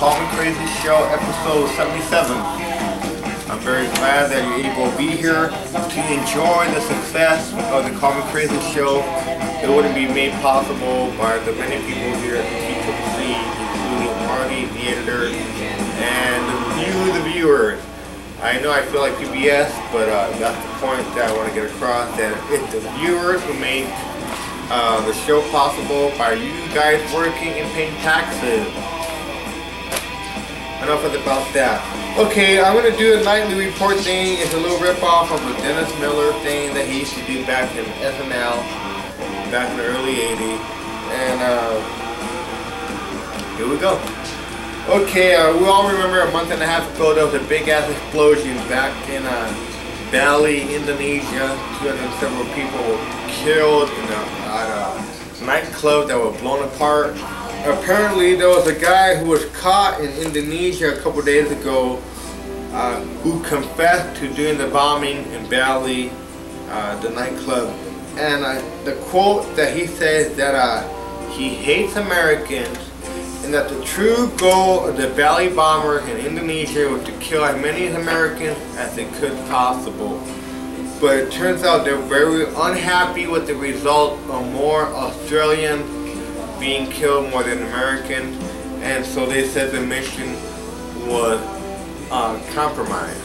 Call Me Crazy Show, episode 77. I'm very glad that you're able to be here to enjoy the success of the Call Me Crazy Show. It wouldn't be made possible by the many people here at TCCC, including Marty, the editor, and the viewers. I know I feel like PBS, but that's the point that I want to get across, that it's the viewers who make the show possible by you guys working and paying taxes. Enough about that. Okay, I'm going to do a nightly report thing. It's a little rip-off of the Dennis Miller thing that he used to do back in SNL, back in the early 80s. And here we go. Okay, we all remember a month and a half ago there was a big-ass explosion back in Bali, Indonesia. 200 and several people were killed in a nightclub that was blown apart. Apparently there was a guy who was caught in Indonesia a couple days ago who confessed to doing the bombing in Bali, the nightclub. And the quote that he says that he hates Americans and that the true goal of the Bali bombers in Indonesia was to kill as many Americans as they could possible. But it turns out they're very unhappy with the result of more Australians being killed more than Americans, and so they said the mission was compromised.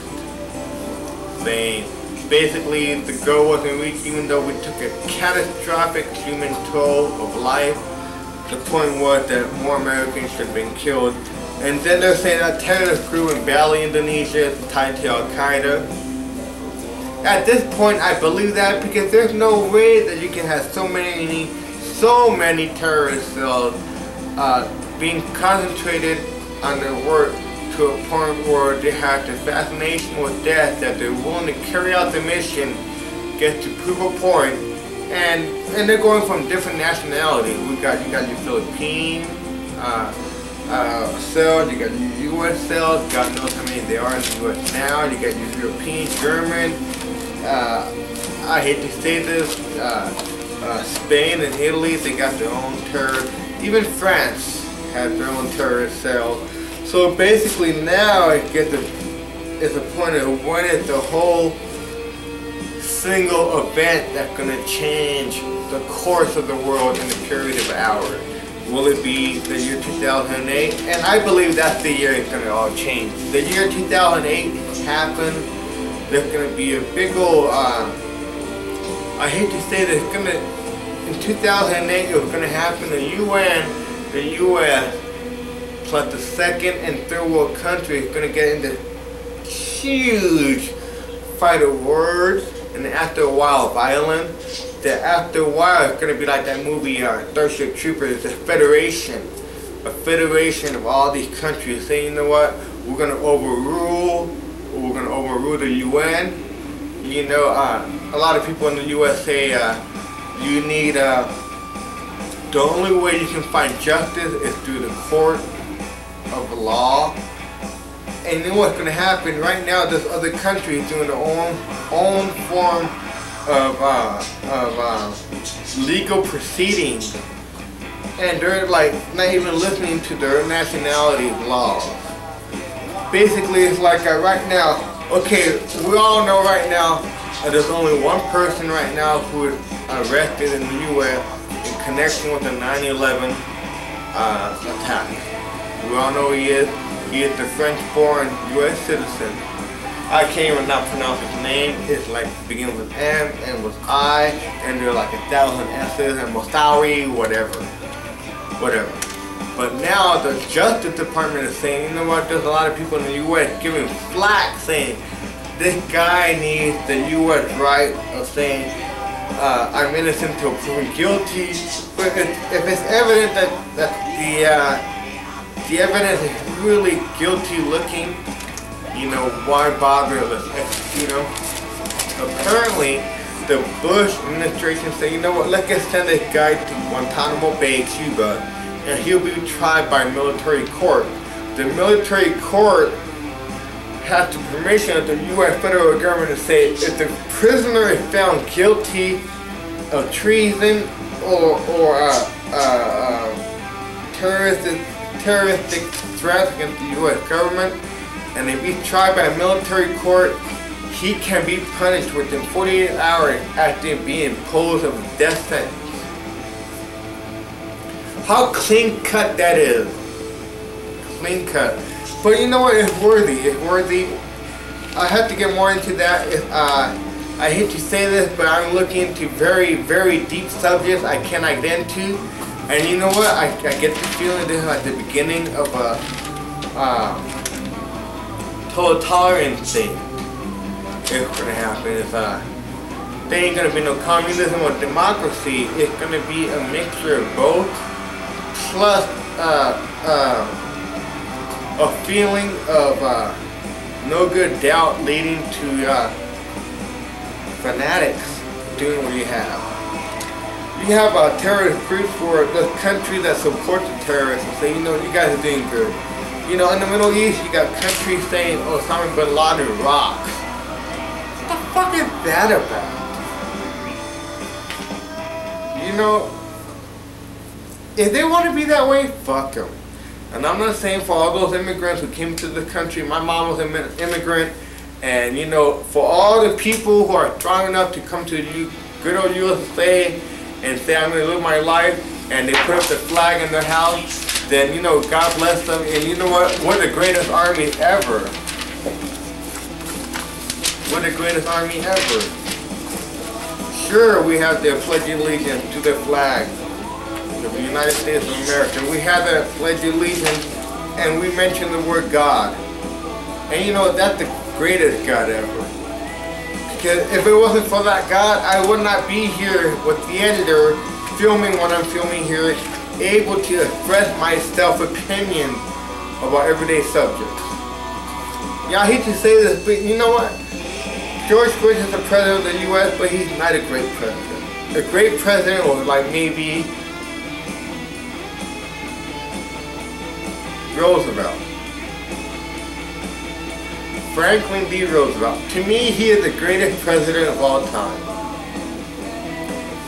Saying basically the goal wasn't reached even though we took a catastrophic human toll of life. The point was that more Americans should have been killed. And then they're saying that terrorist group in Bali, Indonesia is tied to Al-Qaeda. At this point I believe that because there's no way that you can have so many terrorist cells being concentrated on their work to a point where they have the fascination with death that they're willing to carry out the mission, get to prove a point, and they're going from different nationalities. You got your Philippine cells, you got your U.S. cells, God knows how many there are in the U.S. now, you got your European, German, I hate to say this, Spain and Italy, they got their own terror. Even France has their own terrorist cells. So basically now it gets it's a point of when is the whole single event that's going to change the course of the world in a period of hours. Will it be the year 2008? And I believe that's the year it's going to all change. The year 2008 happened. There's going to be a big old I hate to say this, in 2008 it was going to happen. The UN, the US, plus the second and third world countries going to get into huge fight of words, and after a while violence. That after a while it's going to be like that movie Starship Troopers, a federation of all these countries saying, you know what, we're going to overrule the UN. You know, a lot of people in the US say you need, the only way you can find justice is through the court of law. And you know what's going to happen? Right now there's other countries doing their own form of legal proceedings. And they're like not even listening to their nationality laws. Basically it's like right now, okay, we all know right now there's only one person right now who is arrested in the U.S. in connection with the 9/11 attack. We all know he is. He is the French-born U.S. citizen. I can't even not pronounce his name. It's like begins with M and with I, and there are like 1,000 S's and Mostawi, whatever. But now the Justice Department is saying, you know what, there's a lot of people in the U.S. giving flack saying this guy needs the U.S. right of saying I'm innocent until proven guilty. But if it's evident that the evidence is really guilty looking, you know, why bother with execute him? Apparently the Bush administration said, you know what, let's just send this guy to Guantanamo Bay, Cuba, and he'll be tried by military court. The military court has the permission of the U.S. federal government to say if the prisoner is found guilty of treason or terrorist terroristic threats against the U.S. government, and if he's tried by a military court, he can be punished within 48 hours after being imposed of a death sentence. How clean cut that is. Clean cut. But you know what? It's worthy. It's worthy. I have to get more into that. I hate to say this, but I'm looking into very, very deep subjects I cannot get into. And you know what? I get the feeling this is like the beginning of a total tolerance thing. It's gonna happen. There ain't gonna be no communism or democracy. It's gonna be a mixture of both, plus a feeling of no good doubt leading to fanatics doing what you have. You have terrorist groups for the country that supports the terrorists and say, you know, you guys are doing good. You know, in the Middle East, you got countries saying, oh, Osama bin Laden rocks. What the fuck is that about? You know, if they want to be that way, fuck them. And I'm not saying for all those immigrants who came to the country, my mom was an immigrant, and you know, for all the people who are strong enough to come to the good old USA and say, I'm going to live my life, and they put up the flag in their house, then, you know, God bless them, and you know what? We're the greatest army ever. We're the greatest army ever. Sure, we have the pledge allegiance to the flag, the United States of America. We have that pledge allegiance, and we mention the word God. And you know, that's the greatest God ever. Because if it wasn't for that God, I would not be here with the editor filming what I'm filming here, able to express my self-opinion about everyday subjects. Yeah, I hate to say this, but you know what? George Bush is the president of the U.S., but he's not a great president. A great president, or like maybe Roosevelt. Franklin D. Roosevelt. To me, he is the greatest president of all time.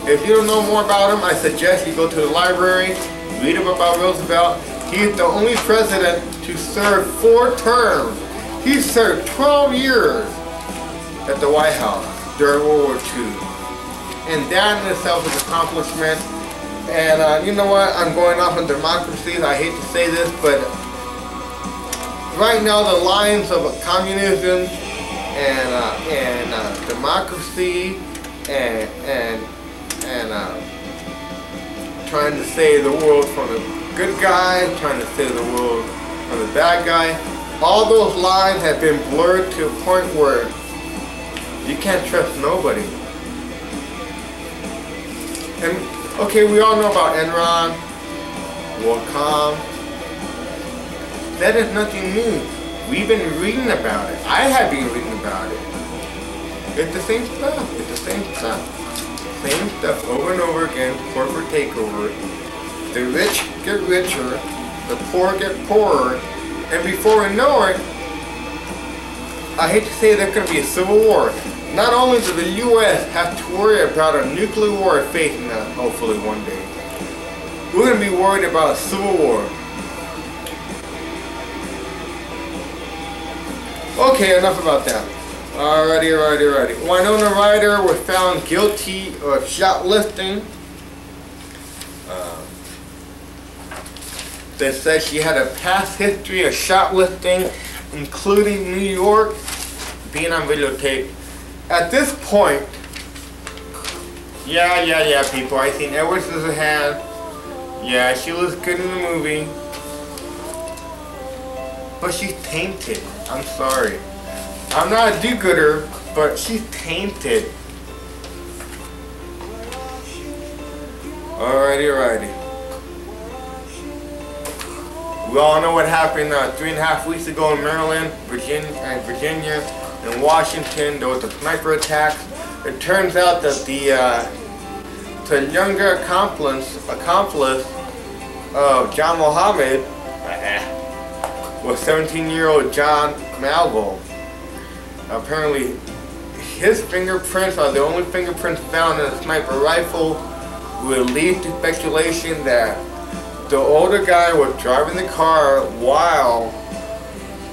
If you don't know more about him, I suggest you go to the library, read about Roosevelt. He is the only president to serve 4 terms. He served 12 years at the White House during World War II. And that in itself is an accomplishment. And you know what? I'm going off on democracies. I hate to say this, but right now the lines of communism and democracy and trying to save the world from the good guy, trying to save the world from the bad guy, all those lines have been blurred to a point where you can't trust nobody. And okay, we all know about Enron, WorldCom. That is nothing new. We've been reading about it. I have been reading about it. It's the same stuff. It's the same stuff. Same stuff over and over again. Corporate takeover. The rich get richer. The poor get poorer. And before we know it, I hate to say there's going to be a civil war. Not only does the U.S. have to worry about a nuclear war facing us, hopefully one day, we're going to be worried about a civil war. Okay, enough about that. Alrighty. Winona Ryder was found guilty of shoplifting. They said she had a past history of shoplifting, including New York, being on videotape. At this point, yeah, people, I seen Edward Scissorhands. Yeah, she looks good in the movie. But she's tainted. I'm sorry. I'm not a do-gooder, but she's tainted. Alrighty. We all know what happened 3.5 weeks ago in Maryland, Virginia, and Washington. There was a sniper attack. It turns out that the younger accomplice of John Mohammed was 17-year-old John Malvo. Apparently, his fingerprints are the only fingerprints found in a sniper rifle, would lead to speculation that The older guy was driving the car while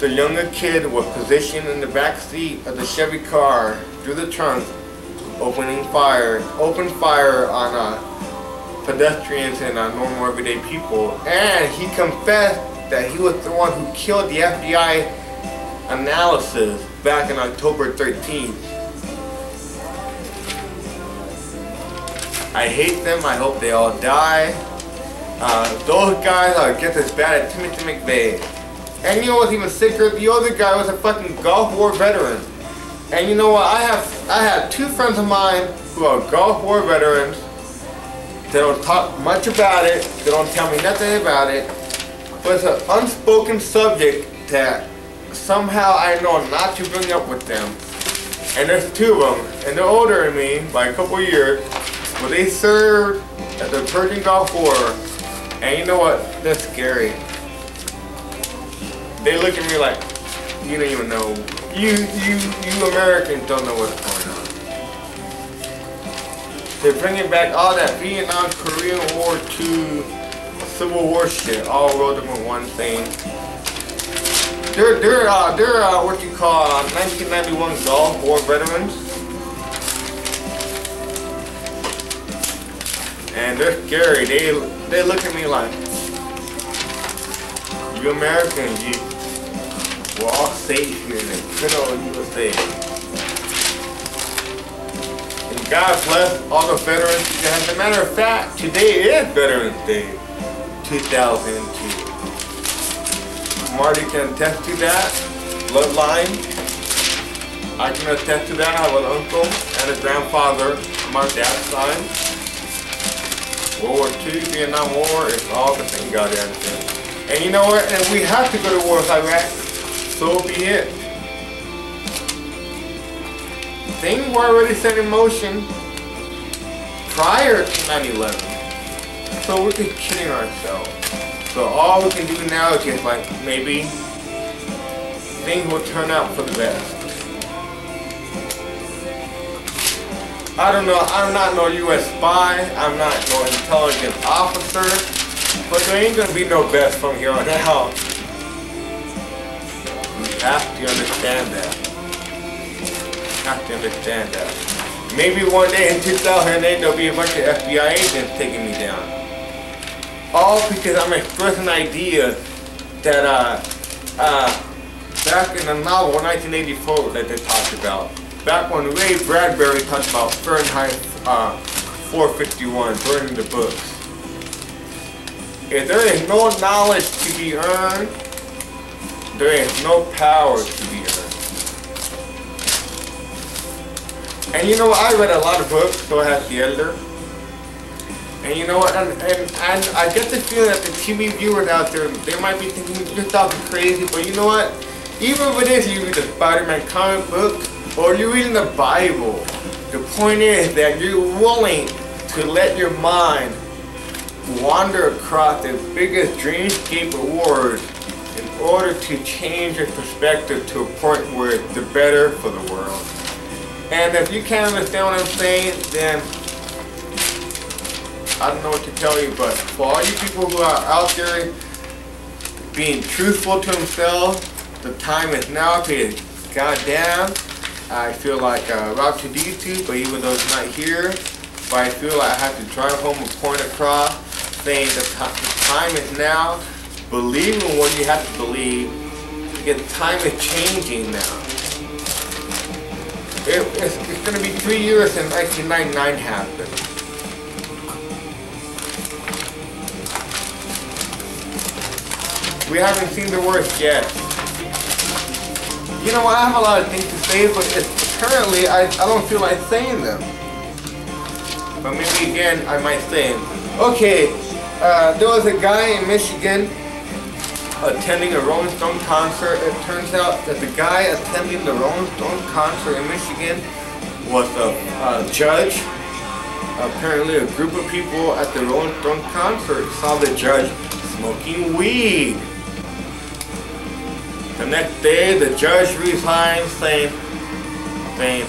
the younger kid was positioned in the back seat of the Chevy car through the trunk, opened fire on pedestrians and normal everyday people. And he confessed that he was the one who killed the FBI analysis back on October 13th. I hate them. I hope they all die. Those guys are just as bad as Timothy McVeigh. And you know what's even sicker? The other guy was a fucking Gulf War veteran. And you know what? I have two friends of mine who are Gulf War veterans. They don't talk much about it. They don't tell me nothing about it. But it's an unspoken subject that somehow I know not to bring up with them. And there's two of them. And they're older than me by a couple of years. But they served at the Persian Gulf War. And you know what? That's scary. They look at me like, you don't even know. You Americans don't know what's going on. They're bringing back all that Vietnam, Korean War II, Civil War shit, all rolled up in one thing. They're what you call 1991 Gulf War veterans. And they're scary. They look at me like, you Americans, we're all safe here in the good old USA. And God bless all the veterans. As a matter of fact, today is Veterans Day, 2002. Marty can attest to that. Bloodline. I can attest to that. I have an uncle and a grandfather on my dad's side. World War II, Vietnam War, it's all the same goddamn thing. And you know what? And we have to go to war with Iraq. So be it. Things were already set in motion prior to 9/11. So we're just kidding ourselves. So all we can do now is just like, maybe things will turn out for the best. I don't know, I'm not no US spy, I'm not no intelligence officer, but there ain't gonna be no best from here on out. You have to understand that. You have to understand that. Maybe one day in 2008 there'll be a bunch of FBI agents taking me down. All because I'm expressing ideas that back in the novel 1984 that they talked about. Back when Ray Bradbury talked about Fahrenheit 451, burning the books. If there is no knowledge to be earned, there is no power to be earned. And you know what? I read a lot of books, so has the editor. And you know what? And I get the feeling that the TV viewers out there, they might be thinking you're talking crazy, but you know what? Even if it is you read the Spider-Man comic book, or you're reading the Bible, the point is that you're willing to let your mind wander across the biggest dreamscape of words in order to change your perspective to a point where it's the better for the world. And if you can't understand what I'm saying, then I don't know what to tell you, but for all you people who are out there being truthful to themselves, the time is now to goddamn. I feel like Rob Chaditu, but even though it's not here, but I feel like I have to drive home a point across saying that the time is now. Believe in what you have to believe, because time is changing now. It's going to be 3 years since 1999 happened. We haven't seen the worst yet. You know what, I have a lot of things to say, but currently I don't feel like saying them. But maybe again, I might say them. Okay, there was a guy in Michigan attending a Rolling Stone concert. It turns out that the guy attending the Rolling Stone concert in Michigan was a judge. Apparently a group of people at the Rolling Stone concert saw the judge smoking weed. The next day, the judge resigned, saying,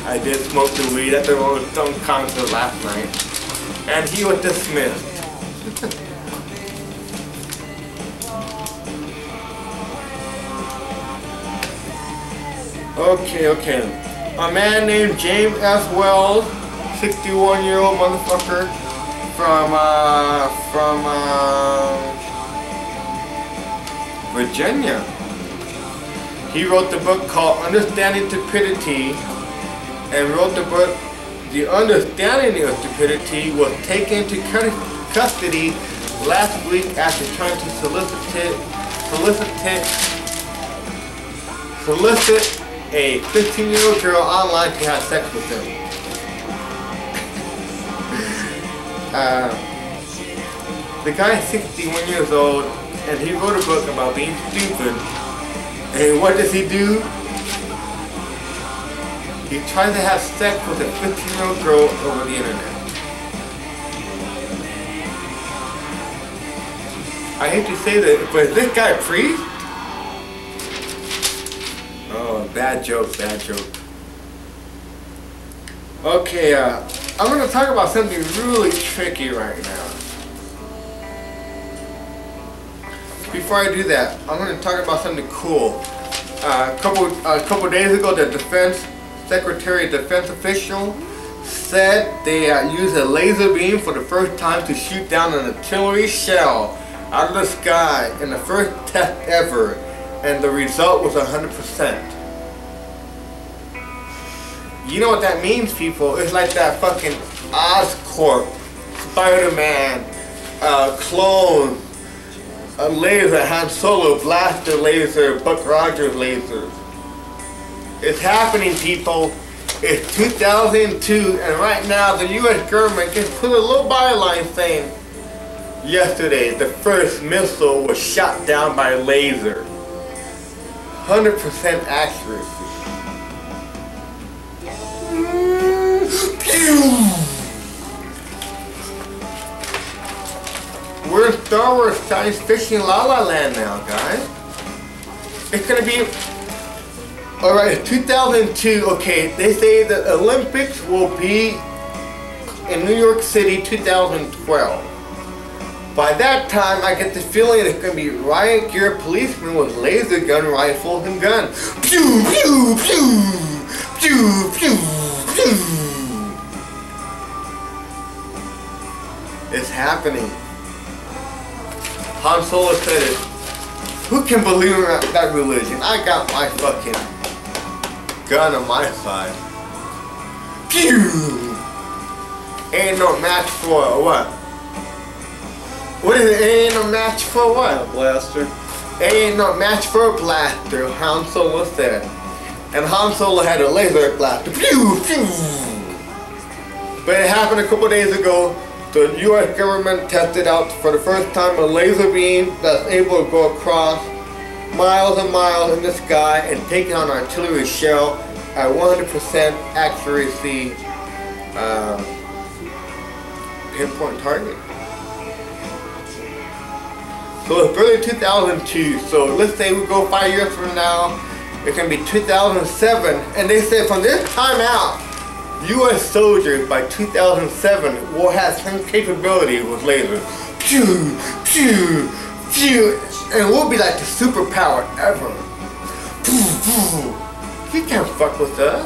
I did smoke the weed at the Rolling Stone concert last night. And he was dismissed. Okay. A man named James S. Wells, 61-year-old motherfucker from Virginia. He wrote the book called Understanding Stupidity, and wrote the book The Understanding of Stupidity. Was taken into custody last week after trying to solicit a 15-year-old girl online to have sex with him. The guy is 61 years old, and he wrote a book about being stupid. And what does he do? He tries to have sex with a 15-year-old girl over the internet. I hate to say that, but is this guy a priest? Oh, bad joke. Okay, I'm going to talk about something really tricky right now. Before I do that, I'm going to talk about something cool. A couple days ago, the Defense Secretary, defense official, said they used a laser beam for the first time to shoot down an artillery shell out of the sky in the first test ever, and the result was 100%. You know what that means, people? It's like that fucking Oscorp, Spider-Man, clone, a laser, Han Solo, blaster laser, Buck Rogers laser. It's happening, people. It's 2002, and right now the U.S. government just put a little byline saying, yesterday the first missile was shot down by a laser. 100% accuracy. We're in Star Wars science fiction La La Land now, guys. It's gonna be... Alright, 2002, okay, they say the Olympics will be in New York City 2012. By that time, I get the feeling it's gonna be riot gear policemen with laser gun rifles and guns. Pew, pew, pew, pew, pew, pew. It's happening. Han Solo said it. Who can believe in that religion? I got my fucking gun on my side. Pew! Ain't no match for what? What is it? Ain't no match for what? A blaster. Ain't no match for a blaster, Han Solo said. And Han Solo had a laser blaster. Pew! Pew! But it happened a couple days ago. The U.S. government tested out for the first time a laser beam that's able to go across miles and miles in the sky and take out an artillery shell at 100% accuracy, pinpoint target. So it's early 2002, so let's say we go 5 years from now, it's going to be 2007, and they said from this time out, U.S. soldiers by 2007 will have some capability with lasers. Pew, pew, pew, and we'll be like the superpower ever. You can't fuck with us.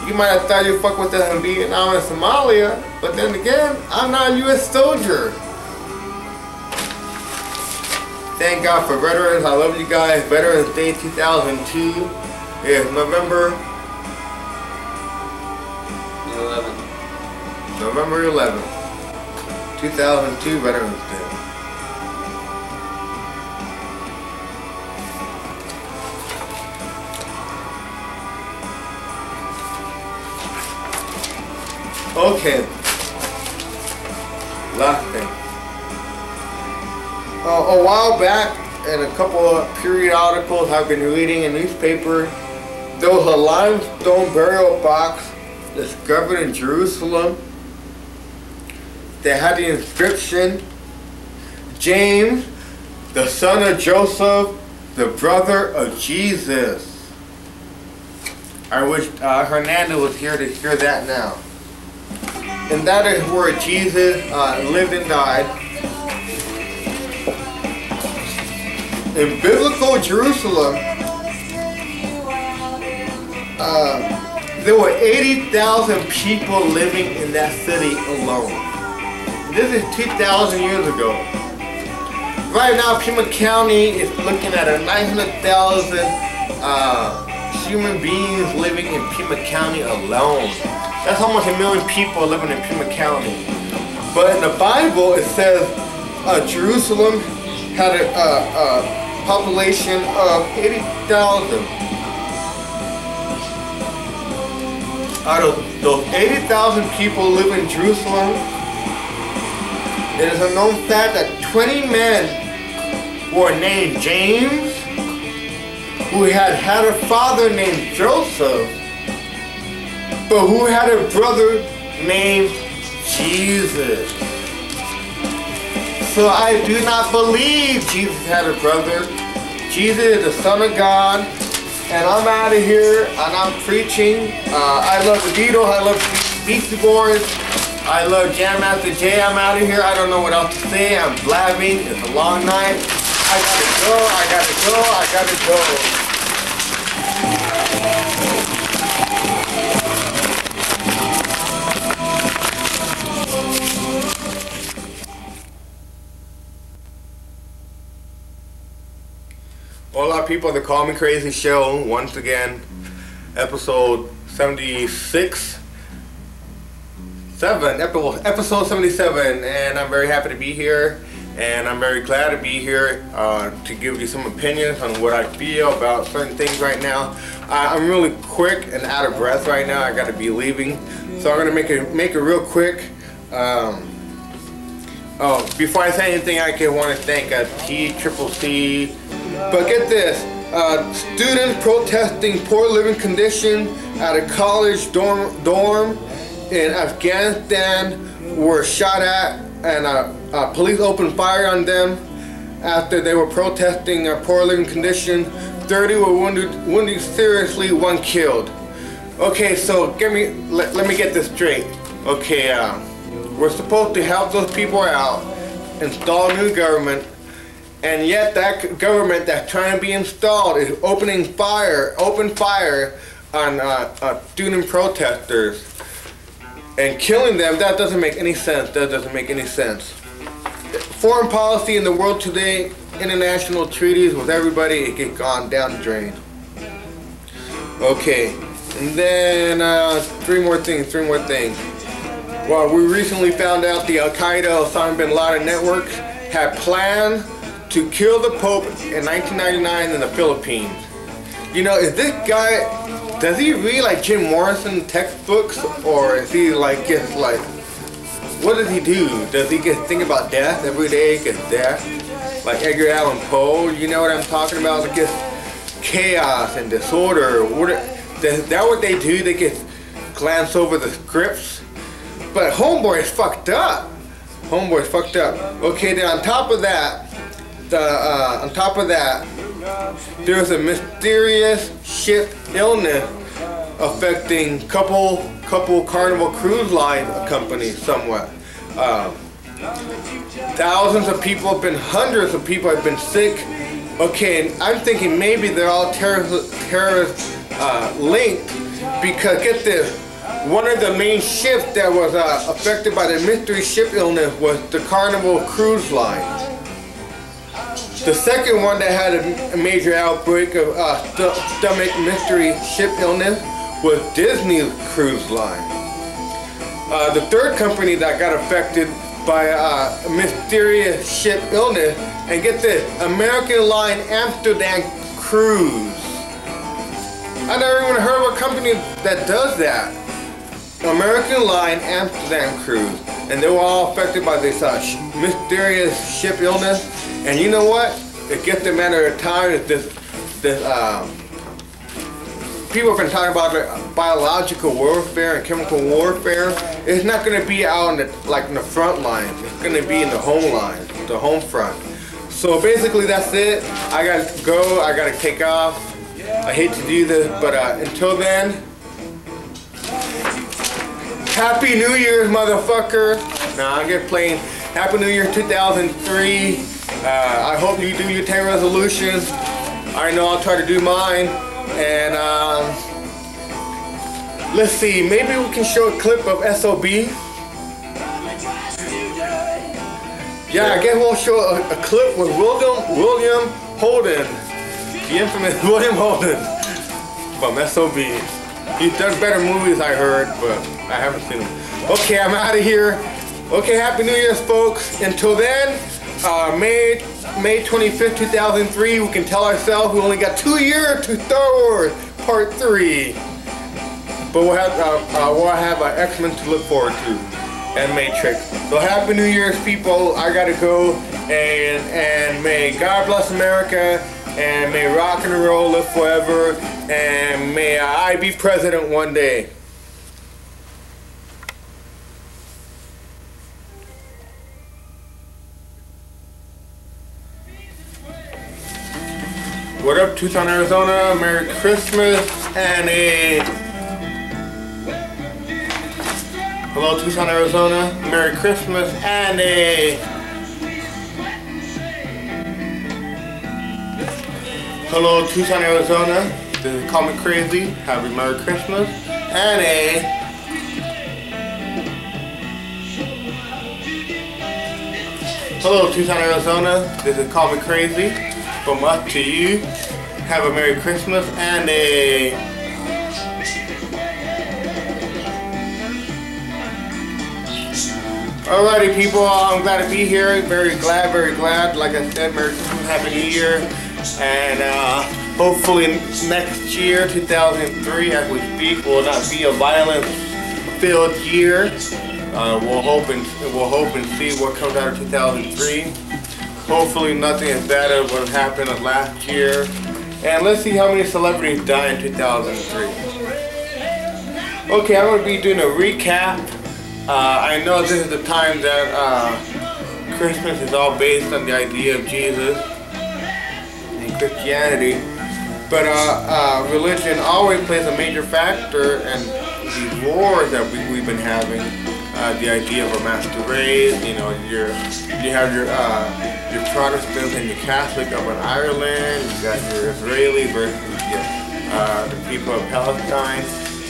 You might have thought you'd fuck with us in Vietnam and Somalia, but then again, I'm not a U.S. soldier. Thank God for veterans. I love you guys. Veterans Day 2002 is November 11th, 2002, Veterans Day. Okay, last thing. A while back, in a couple of period articles I've been reading in newspaper, there was a limestone burial box discovered in Jerusalem. They had the inscription, James, the son of Joseph, the brother of Jesus. I wish Hernando was here to hear that now. And that is where Jesus lived and died. In biblical Jerusalem, there were 80,000 people living in that city alone. This is 2,000 years ago. Right now, Pima County is looking at a 900,000 human beings living in Pima County alone. That's almost 1 million people living in Pima County. But in the Bible, it says Jerusalem had a population of 80,000. Out of those 80,000 people live in Jerusalem, it is a known fact that 20 men were named James, who had a father named Joseph, but who had a brother named Jesus. So I do not believe Jesus had a brother. Jesus is the Son of God. And I'm out of here, and I'm preaching. I love the Beatles, I love Beastie Boys, I love Jam Master Jay. I'm out of here. I don't know what else to say. I'm blabbing. It's a long night. I gotta go, I gotta go, I gotta go. Hola people, the Call Me Crazy Show, once again, episode 76, episode 77, and I'm very happy to be here, and I'm very glad to be here to give you some opinions on what I feel about certain things right now. I'm really quick and out of breath right now. I got to be leaving, so I'm gonna make it real quick. Before I say anything, I want to thank TCCC. But get this, students protesting poor living conditions at a college dorm in Afghanistan were shot at, and police opened fire on them after they were protesting poor living conditions. 30 were wounded seriously, 1 killed. Okay, so let me get this straight. Okay, we're supposed to help those people out, install a new government, and yet that government that's trying to be installed is open fire on student protesters and killing them. That doesn't make any sense. That doesn't make any sense. Foreign policy in the world today, international treaties with everybody, it gets gone down the drain. Okay, and then three more things. Well, we recently found out the Al-Qaeda Osama bin Laden network had planned to kill the Pope in 1999 in the Philippines. You know, is this guy, does he read like Jim Morrison textbooks, or is he like just like, what does he do? Does he just think about death every day? Gets death? Like Edgar Allan Poe, you know what I'm talking about? Like just chaos and disorder. Is that what they do? They just glance over the scripts? But Homeboy is fucked up. Okay, then on top of that, there's a mysterious ship illness affecting couple Carnival Cruise Line companies somewhat. Thousands of people have been, hundreds of people have been sick. Okay, and I'm thinking maybe they're all terrorist linked, because get this, one of the main ships that was affected by the mystery ship illness was the Carnival Cruise Line. The second one that had a major outbreak of stomach mystery ship illness was Disney Cruise Line. The third company that got affected by a mysterious ship illness, and get this, American Line Amsterdam Cruise. I never even heard of a company that does that. American Line Amsterdam Cruise, and they were all affected by this mysterious ship illness. And you know what? It gets a matter of time that this people have been talking about biological warfare and chemical warfare. It's not going to be out in the front line. It's going to be in the home line, the home front. So basically that's it. I got to go. I got to take off. I hate to do this, but until then, Happy New Year's, motherfucker. Nah, I'm just playing. Happy New Year 2003. I hope you do your 10 resolutions. I know I'll try to do mine. And Let's see, maybe we can show a clip of SOB. Yeah, I guess we'll show a clip with William Holden, the infamous William Holden from SOB. He's done better movies, I heard, but I haven't seen them. Okay, I'm out of here. Okay, Happy New Year's, folks. Until then, May 25th, 2003, we can tell ourselves we only got 2 years to Star Wars Part 3. But we'll have X-Men to look forward to, and Matrix. So Happy New Year's, people. I gotta go, and may God bless America, and may rock and roll live forever, and may I be president one day. What up, Tucson, Arizona? Merry Christmas and a... Hello, Tucson, Arizona. Merry Christmas and a... Hello, Tucson, Arizona. This is Call Me Crazy. Happy Merry Christmas and a... Hello, Tucson, Arizona. This is Call Me Crazy. From us to you, have a Merry Christmas and a... Alrighty, people, I'm glad to be here. Very glad. Like I said, Merry Christmas, Happy New Year. And hopefully next year, 2003, as we speak, will not be a violence-filled year. We'll hope and see what comes out of 2003. Hopefully nothing as bad as what happened last year. And let's see how many celebrities died in 2003. Okay, I'm going to be doing a recap. I know this is the time that Christmas is all based on the idea of Jesus and Christianity. But religion always plays a major factor in these wars that we've been having. The idea of a master race, you know, you have your Protestants and your Catholic up in Ireland, you got your Israeli versus the people of Palestine.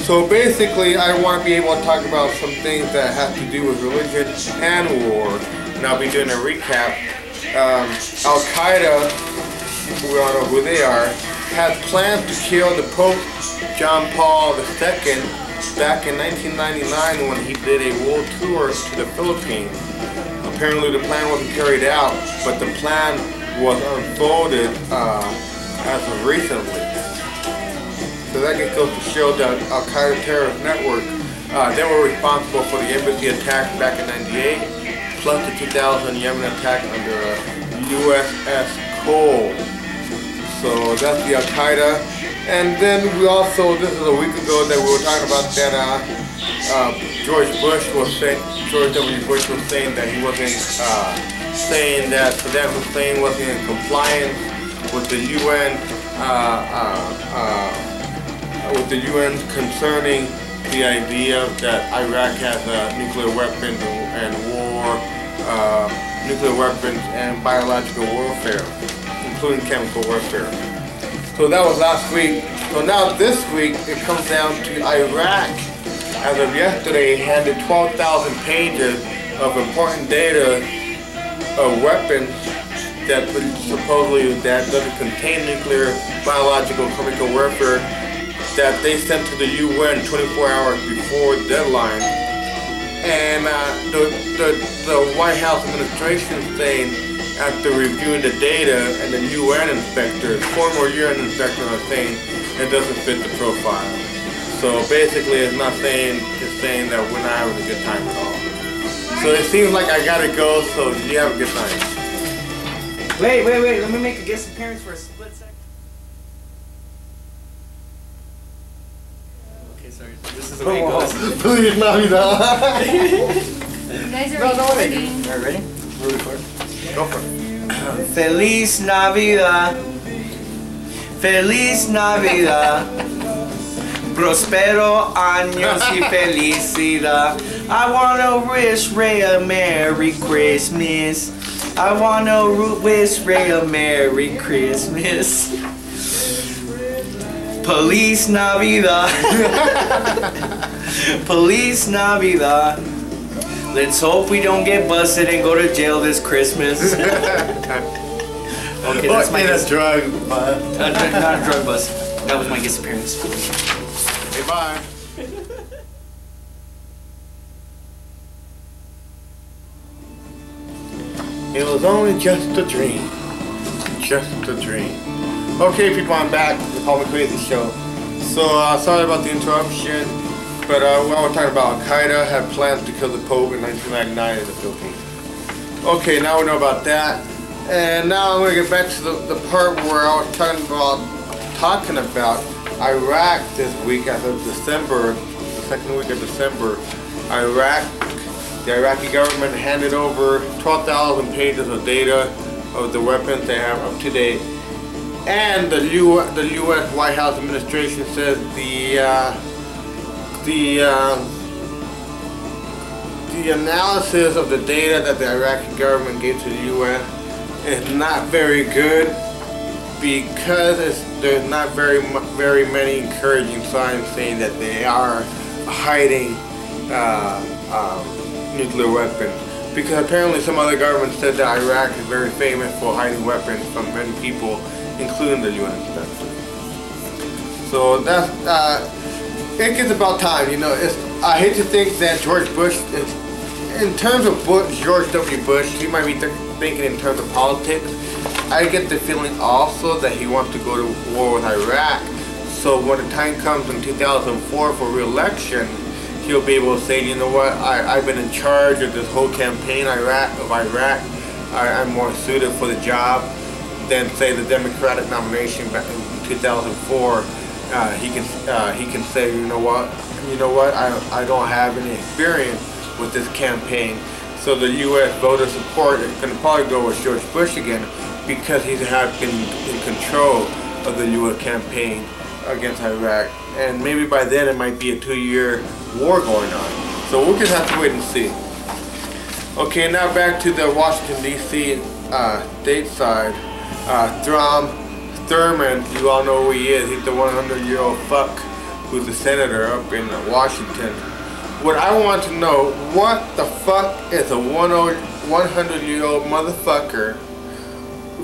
So basically, I want to be able to talk about some things that have to do with religion and war, and I'll be doing a recap. Al-Qaeda, we all know who they are, had plans to kill the Pope John Paul II back in 1999 when he did a world tour to the Philippines. Apparently the plan wasn't carried out, but the plan was unfolded as of recently. So that just goes to show that Al-Qaeda terrorist network, they were responsible for the embassy attack back in '98, plus the 2000 Yemen attack under USS Cole. So that's the Al-Qaeda. And then we also, this is a week ago that we were talking about that George W. Bush was saying that he wasn't, saying that Saddam Hussein wasn't in compliance with the UN concerning the idea that Iraq has nuclear weapons and nuclear weapons and biological warfare, including chemical warfare. So that was last week. So now this week it comes down to Iraq. As of yesterday, handed 12,000 pages of important data of weapons that supposedly that doesn't contain nuclear, biological, chemical warfare that they sent to the UN 24 hours before the deadline. And the White House administration saying, after reviewing the data, and the UN inspectors, former UN inspectors are saying it doesn't fit the profile. So basically it's not saying, it's saying that we're not having a good time at all. So it seems like I gotta go, so you have a good time. Wait, let me make a guest appearance for a split second. Okay, sorry, this is the way it goes. Feliz Navidad! You guys are recording. Alright, ready? We're recording. Go for it. Feliz Navidad. Feliz Navidad. Prospero años y felicidad. I wanna wish Ray a Merry Christmas. I wanna wish Ray a Merry Christmas. Police Navidad. Police Navidad. Let's hope we don't get busted and go to jail this Christmas. Okay, that's my guest. Drug. Not a drug bust. That was my guest appearance. Okay, bye. It was only just a dream. Just a dream. Okay, people, I'm back. The Call Me Crazy show. So, sorry about the interruption, but while we're talking about Al-Qaeda had plans to kill the Pope in 1999 in the Philippines. Okay, now we know about that. And now I'm going to get back to the part where I was talking about Iraq this week as of December, the second week of December. The Iraqi government handed over 12,000 pages of data of the weapons they have up to date. And the U.S. White House administration says the analysis of the data that the Iraqi government gave to the U.S. is not very good because there's not very many encouraging signs saying that they are hiding nuclear weapons. Because apparently some other governments said that Iraq is very famous for hiding weapons from many people, including the UN inspector. So that's it gets about time, you know. I hate to think that George Bush is, in terms of George W. Bush, he might be thinking in terms of politics. I get the feeling also that he wants to go to war with Iraq. So when the time comes in 2004 for re-election, he'll be able to say, you know what, I've been in charge of this whole campaign of Iraq. I'm more suited for the job than, say, the Democratic nomination back in 2004. He can say, you know what, I don't have any experience with this campaign. So the U.S. voter support is going to probably go with George Bush again because he's been in control of the U.S. campaign against Iraq. And maybe by then it might be a 2-year war going on. So we'll just have to wait and see. Okay, now back to the Washington, D.C. stateside. Strom Thurmond, you all know who he is. He's the 100-year-old fuck who's the senator up in Washington. What I want to know, what the fuck is a 100-year-old motherfucker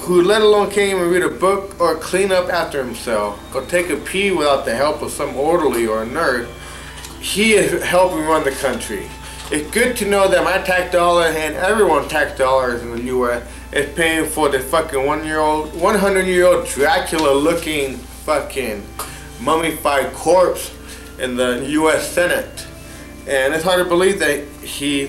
who let alone can't even read a book or clean up after himself or take a pee without the help of some orderly or a nurse? He is helping run the country. It's good to know that my tax dollar and everyone's tax dollars in the U.S. is paying for the fucking 100-year-old Dracula-looking fucking mummified corpse in the U.S. Senate. And it's hard to believe that he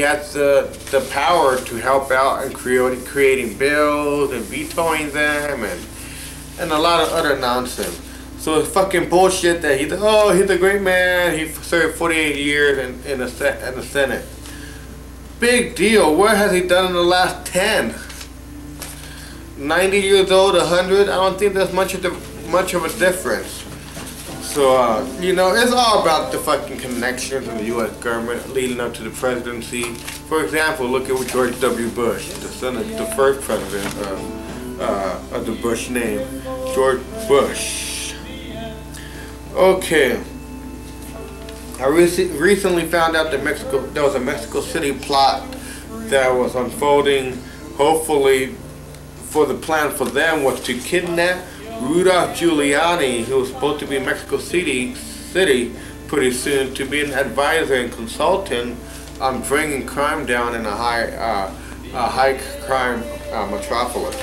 has the power to help out in creating bills and vetoing them and a lot of other nonsense. So it's fucking bullshit that he's a great man. He served 48 years in the Senate. Big deal. What has he done in the last 10? 90 years old, 100? I don't think there's much of a difference. So, you know, it's all about the fucking connections in the U.S. government leading up to the presidency. For example, look at George W. Bush, the first president of the Bush name, George Bush. Okay. I recently found out that there was a Mexico City plot that was unfolding. Hopefully, the plan for them was to kidnap Rudolph Giuliani, who was supposed to be in Mexico City pretty soon, to be an advisor and consultant on bringing crime down in a high crime metropolis.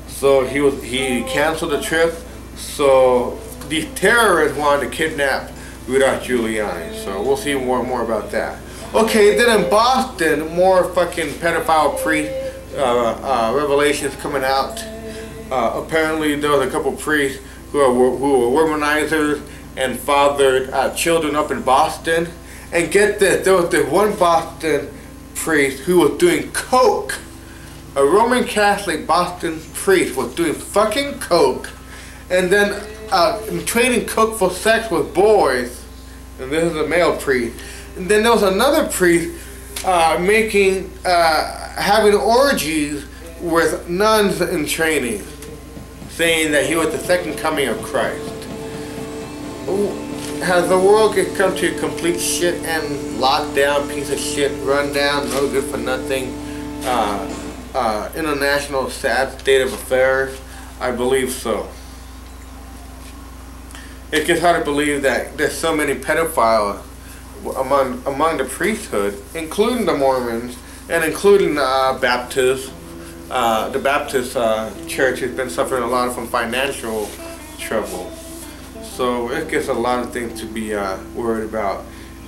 So he canceled the trip. So these terrorists wanted to kidnap Rudolph Giuliani. So we'll see more and more about that. Okay, then in Boston, more fucking pedophile revelations coming out. Apparently there was a couple priests who were womanizers and fathered children up in Boston. And get this, there was this one Boston priest who was doing coke. A Roman Catholic Boston priest was doing fucking coke and then trading coke for sex with boys. And this is a male priest. And then there was another priest having orgies with nuns in training. saying that he was the second coming of Christ. Has the world come to a complete shit and lockdown, piece of shit, rundown, no good for nothing, international sad state of affairs? I believe so. It gets hard to believe that there's so many pedophiles among the priesthood, including the Mormons and including the Baptists. The Baptist church has been suffering a lot from financial trouble. So it gets a lot of things to be worried about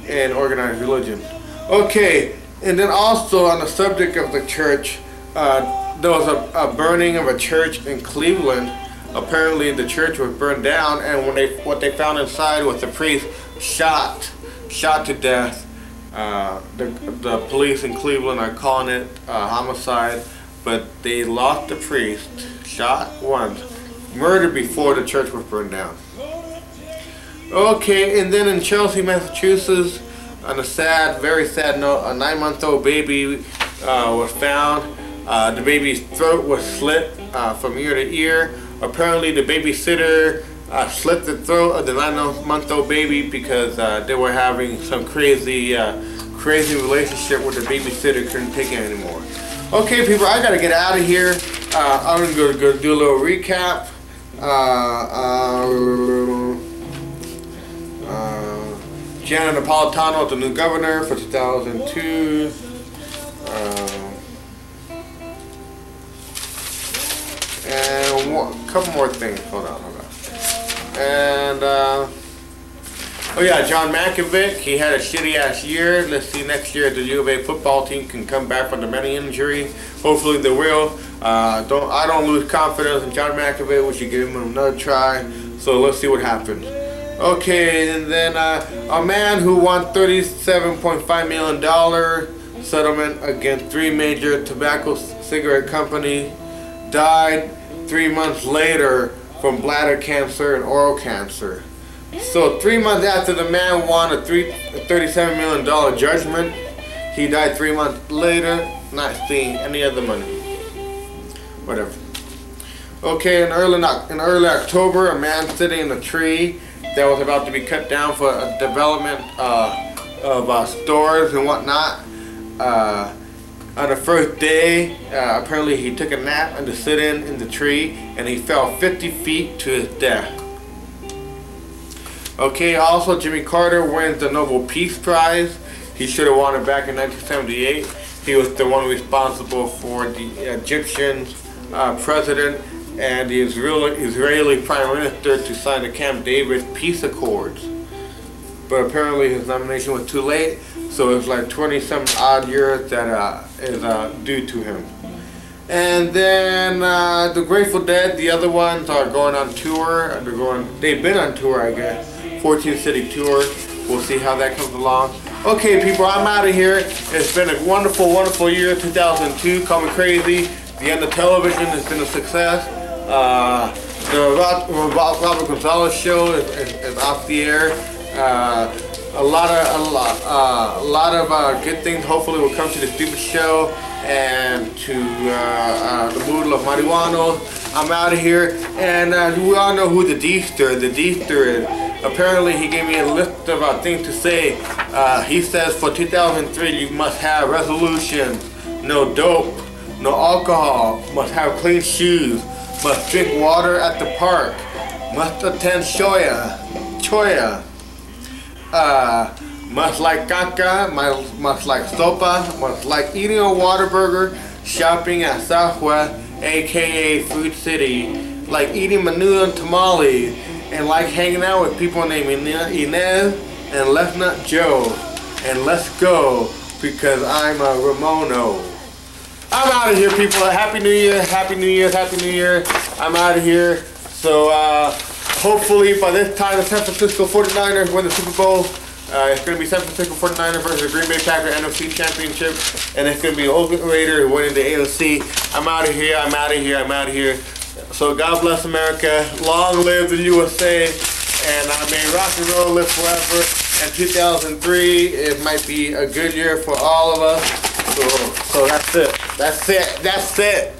in organized religion. Okay, and then also on the subject of the church, there was a burning of a church in Cleveland. Apparently the church was burned down, and what they found inside was the priest shot to death. The police in Cleveland are calling it homicide, but they lost the priest, shot once, murdered before the church was burned down. Okay, and then in Chelsea, Massachusetts, on a sad, very sad note, a 9-month-old baby was found. The baby's throat was slit from ear to ear. Apparently the babysitter slit the throat of the 9-month-old baby because they were having some crazy relationship with the babysitter, couldn't take it anymore. Okay, people, I gotta get out of here. I'm gonna go do a little recap. Gianni Napolitano, the new governor for 2002. And a couple more things. Hold on. And oh yeah, John Malkovich. He had a shitty ass year. Let's see next year if the U of A football team can come back from the many injury. Hopefully they will. I don't lose confidence in John Malkovich. We should give him another try. So let's see what happens. Okay, and then a man who won $37.5 million settlement against 3 major tobacco cigarette companies died 3 months later from bladder cancer and oral cancer. So 3 months after the man won a $37 million judgment, he died 3 months later, not seeing any of the money. Whatever. Okay, in early October, a man sitting in a tree that was about to be cut down for a development of stores and whatnot. On the first day, apparently he took a nap and to sit in the tree, and he fell 50 feet to his death. Okay, also Jimmy Carter wins the Nobel Peace Prize. He should have won it back in 1978. He was the one responsible for the Egyptian president and the Israeli Prime Minister to sign the Camp David peace accords. But apparently his nomination was too late, so it's like 20-some odd years that is due to him. And then the Grateful Dead, the other ones are going on tour. They've been on tour, I guess. 14-city tour. We'll see how that comes along. Okay, people, I'm out of here. It's been a wonderful, wonderful year, 2002. Call me crazy. The end of television has been a success. The Robert Gonzalez show is off the air. A lot of good things hopefully will come to the stupid show and to the Moodle of Marijuana. I'm out of here, and we all know who the Deester is. Apparently he gave me a list of things to say. He says for 2003 you must have resolution, no dope, no alcohol, must have clean shoes, must drink water at the park, must attend Choya, must like caca, must like sopa, must like eating a Whataburger, shopping at Southwest, aka Food City, like eating manure and tamales, and like hanging out with people named Inez and Left Nut Joe. And let's go, because I'm a Ramono. I'm out of here, people. Happy New Year, Happy New Year, Happy New Year. I'm out of here. So hopefully by this time the San Francisco 49ers win the Super Bowl. It's going to be San Francisco 49ers versus the Green Bay Packers NFC Championship. And it's going to be Oakland Raiders winning the AFC. I'm out of here, I'm out of here, I'm out of here. So God bless America. Long live the USA. And may rock and roll live forever. And 2003, it might be a good year for all of us. So that's it. That's it. That's it.